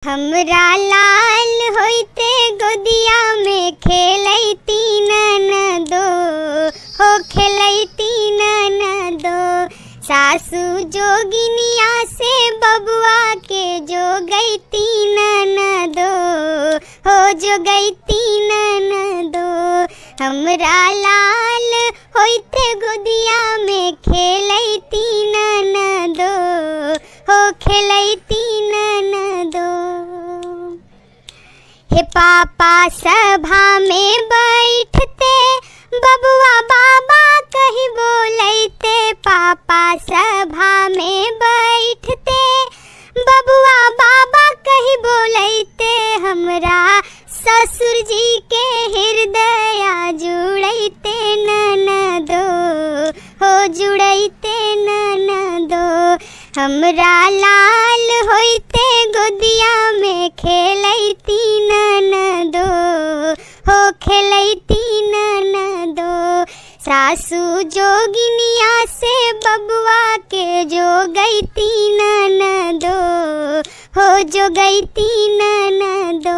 हमरा लाल होइते गोदिया में खेलैती ननदो हो खेलैती ननदो। सासू जोगिनिया से बबुआ के जोगैती ननदो हो जोगैती ननदो। हमरा लाल होइते गोदिया में खेलैती ननदो हो खेलैती ननदो। हे पापा सभा में बैठते बबुआ बाबा कही बोलैते। पापा सभा में बैठते बबुआ बाबा कही बोलैते। हमरा ससुर जी के हृदय जुड़ैते ननदो हो जुड़ैते ननदो। हमरा लाल होइते गोदिया में खेलैती ननदो हो खेलैती ननदो। सासू जोगिनिया से बबुआ के जोगैती ननदो हो जोगैती ननदो।